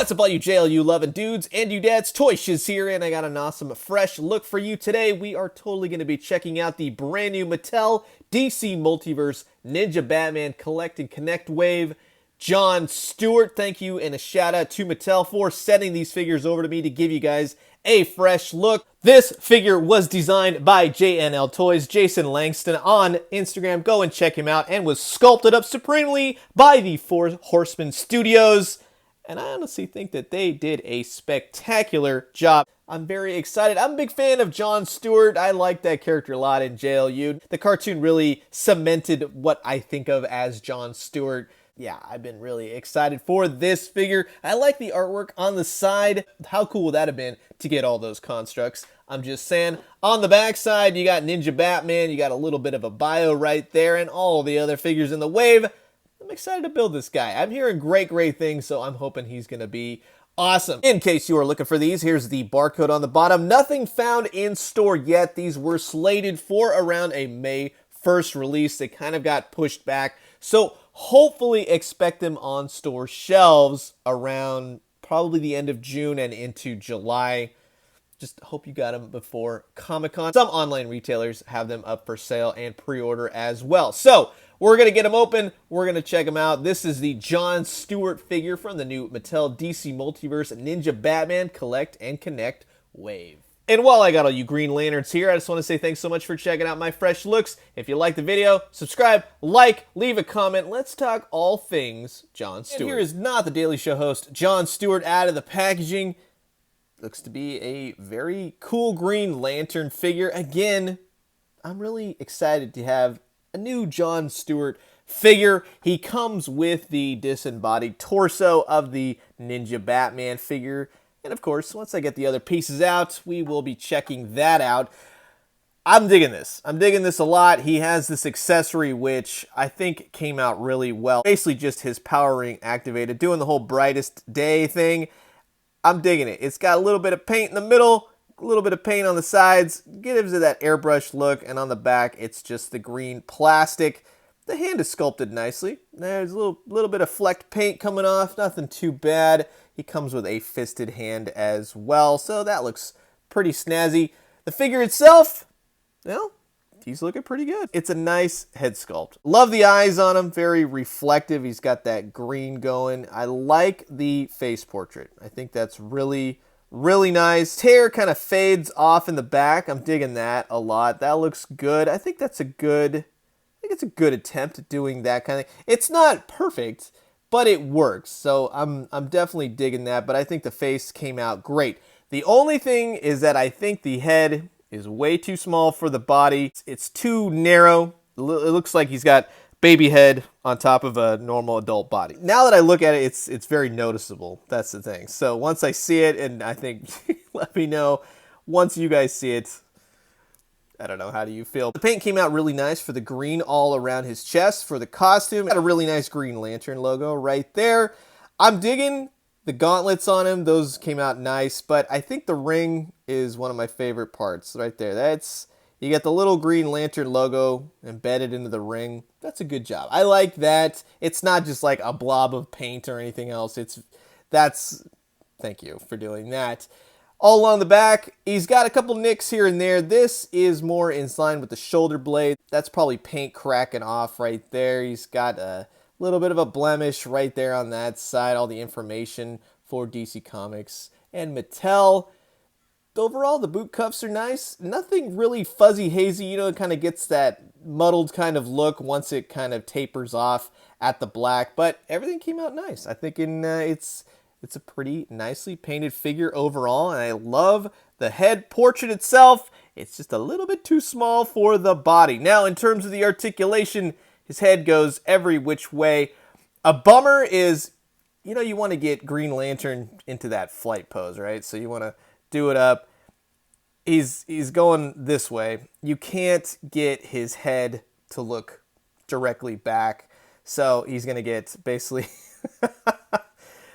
What's up all you JLU loving dudes and dudettes, ToyShiz here, and I got an awesome fresh look for you today. We are totally going to be checking out the brand new Mattel DC Multiverse Ninja Batman Collect and Connect Wave. Jon Stewart, thank you, and a shout out to Mattel for sending these figures over to me to give you guys a fresh look. This figure was designed by JNL Toys, Jason Langston on Instagram. Go and check him out, and was sculpted up supremely by the Four Horsemen Studios. And I honestly think that they did a spectacular job. I'm very excited. I'm a big fan of Jon Stewart. I like that character a lot in JLU. The cartoon really cemented what I think of as Jon Stewart. Yeah, I've been really excited for this figure. I like the artwork on the side. How cool would that have been to get all those constructs? I'm just saying. On the back side, you got Ninja Batman. You got a little bit of a bio right there, and all the other figures in the wave. I'm excited to build this guy. I'm hearing great things, so I'm hoping he's going to be awesome. In case you are looking for these, here's the barcode on the bottom. Nothing found in store yet. These were slated for around a May 1st release. They kind of got pushed back, so hopefully expect them on store shelves around probably the end of June and into July. Just hope you got them before Comic-Con. Some online retailers have them up for sale and pre-order as well. So we're going to get them open. We're going to check them out. This is the Jon Stewart figure from the new Mattel DC Multiverse Ninja Batman Collect and Connect Wave. And while I got all you Green Lanterns here, I just want to say thanks so much for checking out my fresh looks. If you like the video, subscribe, like, leave a comment. Let's talk all things Jon Stewart. And here is not the Daily Show host, Jon Stewart, out of the packaging. Looks to be a very cool Green Lantern figure. Again, I'm really excited to have a new Jon Stewart figure. He comes with the disembodied torso of the Ninja Batman figure. And of course, once I get the other pieces out, we will be checking that out. I'm digging this. I'm digging this a lot. He has this accessory which I think came out really well. Basically just his power ring activated, doing the whole brightest day thing. I'm digging it. It's got a little bit of paint in the middle, a little bit of paint on the sides, gives it that airbrush look, and on the back, it's just the green plastic. The hand is sculpted nicely. There's a little bit of flecked paint coming off, nothing too bad. He comes with a fisted hand as well, so that looks pretty snazzy. The figure itself, well, he's looking pretty good. It's a nice head sculpt. Love the eyes on him, very reflective. He's got that green going. I like the face portrait. I think that's really nice. Hair kind of fades off in the back. I'm digging that a lot. That looks good. I think it's a good attempt at doing that kind of thing. It's not perfect, but it works. So I'm definitely digging that, but I think the face came out great. The only thing is that I think the head is way too small for the body. It's too narrow. It looks like he's got baby head on top of a normal adult body. Now that I look at it, it's very noticeable. That's the thing. So once I see it, and I think, let me know, once you guys see it, I don't know, how do you feel? The paint came out really nice for the green all around his chest. For the costume, got a really nice Green Lantern logo right there. I'm digging the gauntlets on him. Those came out nice, but I think the ring is one of my favorite parts right there. You get the little Green Lantern logo embedded into the ring. That's a good job. I like that. It's not just like a blob of paint or anything else. Thank you for doing that. All along the back, he's got a couple nicks here and there. This is more in line with the shoulder blade. That's probably paint cracking off right there. He's got a little bit of a blemish right there on that side. All the information for DC Comics and Mattel. Overall, the boot cuffs are nice. Nothing really fuzzy hazy. You know, it kind of gets that muddled kind of look once it kind of tapers off at the black. But everything came out nice. I think it's a pretty nicely painted figure overall. And I love the head portrait itself. It's just a little bit too small for the body. Now, in terms of the articulation, his head goes every which way. A bummer is, you know, you want to get Green Lantern into that flight pose, right? So you want to do it up. He's going this way. You can't get his head to look directly back. So he's going to get basically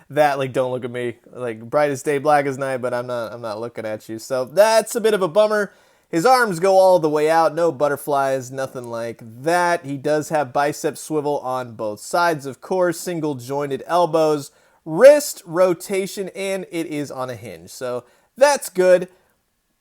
that, like, don't look at me. Like, bright as day, black as night, but I'm not looking at you. So that's a bit of a bummer. His arms go all the way out, no butterflies, nothing like that. He does have bicep swivel on both sides, of course, single jointed elbows wrist rotation, and it is on a hinge. So that's good.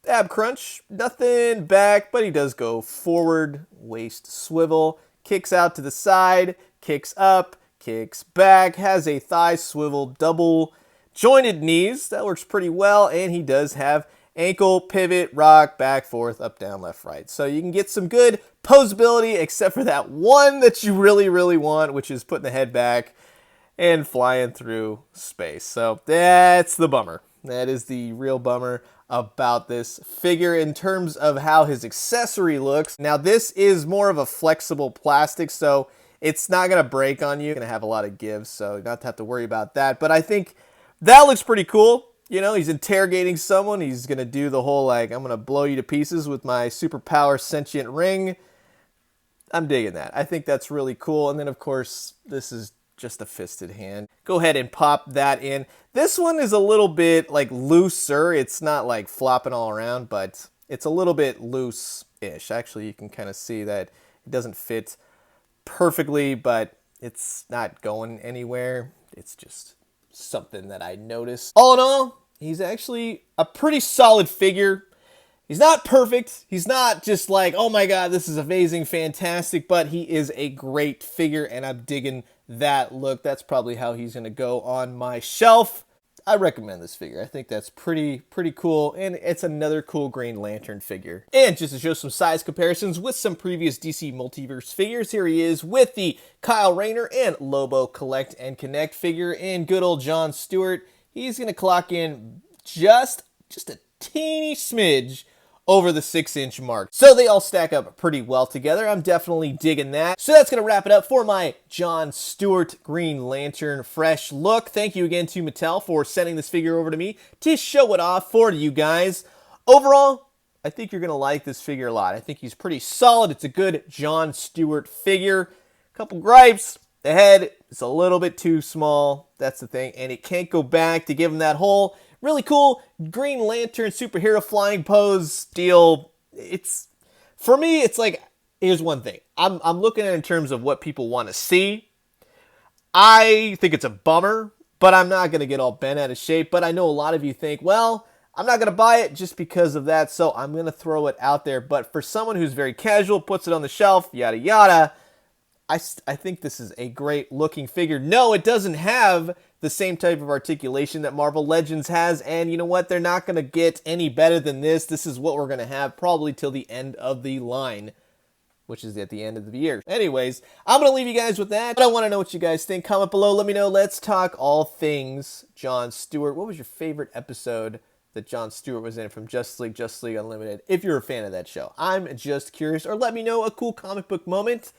Ab crunch, nothing back, but he does go forward, waist swivel, kicks out to the side, kicks up, kicks back, has a thigh swivel, double jointed knees. That works pretty well, and he does have ankle, pivot, rock, back, forth, up, down, left, right. So you can get some good posability, except for that one that you really, really want, which is putting the head back and flying through space. So that's the bummer. That is the real bummer about this figure in terms of how his accessory looks. Now, this is more of a flexible plastic, so it's not going to break on you. You're going to have a lot of give, so not to have to worry about that. But I think that looks pretty cool. You know, he's interrogating someone. He's going to do the whole, like, I'm going to blow you to pieces with my superpower sentient ring. I'm digging that. I think that's really cool. And then, of course, this is just a fisted hand. Go ahead and pop that in. This one is a little bit like looser. It's not like flopping all around, but it's a little bit loose-ish. Actually, you can kind of see that it doesn't fit perfectly, but it's not going anywhere. It's just something that I noticed. All in all, he's actually a pretty solid figure. He's not perfect. He's not just like, oh my God, this is amazing, fantastic, but he is a great figure, and I'm digging that look. That's probably how he's going to go on my shelf. I recommend this figure. I think that's pretty cool, and it's another cool Green Lantern figure. And just to show some size comparisons with some previous DC Multiverse figures, here he is with the Kyle Rayner and Lobo Collect and Connect figure, and good old John Stewart. He's going to clock in just a teeny smidge over the 6-inch mark. So they all stack up pretty well together. I'm definitely digging that. So that's going to wrap it up for my John Stewart Green Lantern fresh look. Thank you again to Mattel for sending this figure over to me to show it off for you guys. Overall, I think you're going to like this figure a lot. I think he's pretty solid. It's a good John Stewart figure. Couple gripes. The head is a little bit too small. That's the thing. And it can't go back to give him that hole. Really cool Green Lantern superhero flying pose deal. It's, for me, it's like, here's one thing. I'm looking at it in terms of what people want to see. I think it's a bummer, but I'm not going to get all bent out of shape. But I know a lot of you think, well, I'm not going to buy it just because of that, so I'm going to throw it out there. But for someone who's very casual, puts it on the shelf, yada yada, I think this is a great looking figure. No, it doesn't have the same type of articulation that Marvel Legends has, and you know what? They're not going to get any better than this. This is what we're going to have probably till the end of the line, which is at the end of the year. Anyways, I'm going to leave you guys with that, but I want to know what you guys think. Comment below. Let me know. Let's talk all things John Stewart. What was your favorite episode that John Stewart was in from Justice League Unlimited, if you're a fan of that show? I'm just curious. Or let me know a cool comic book moment.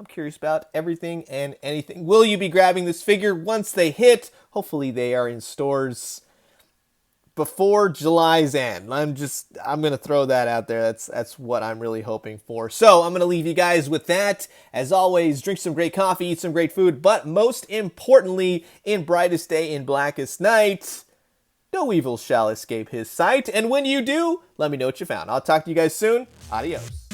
I'm curious about everything and anything. Will you be grabbing this figure once they hit? Hopefully they are in stores before July's end. I'm going to throw that out there. That's what I'm really hoping for. So I'm going to leave you guys with that. As always, drink some great coffee, eat some great food, but most importantly, in brightest day, in blackest night, no evil shall escape his sight. And when you do, let me know what you found. I'll talk to you guys soon. Adios.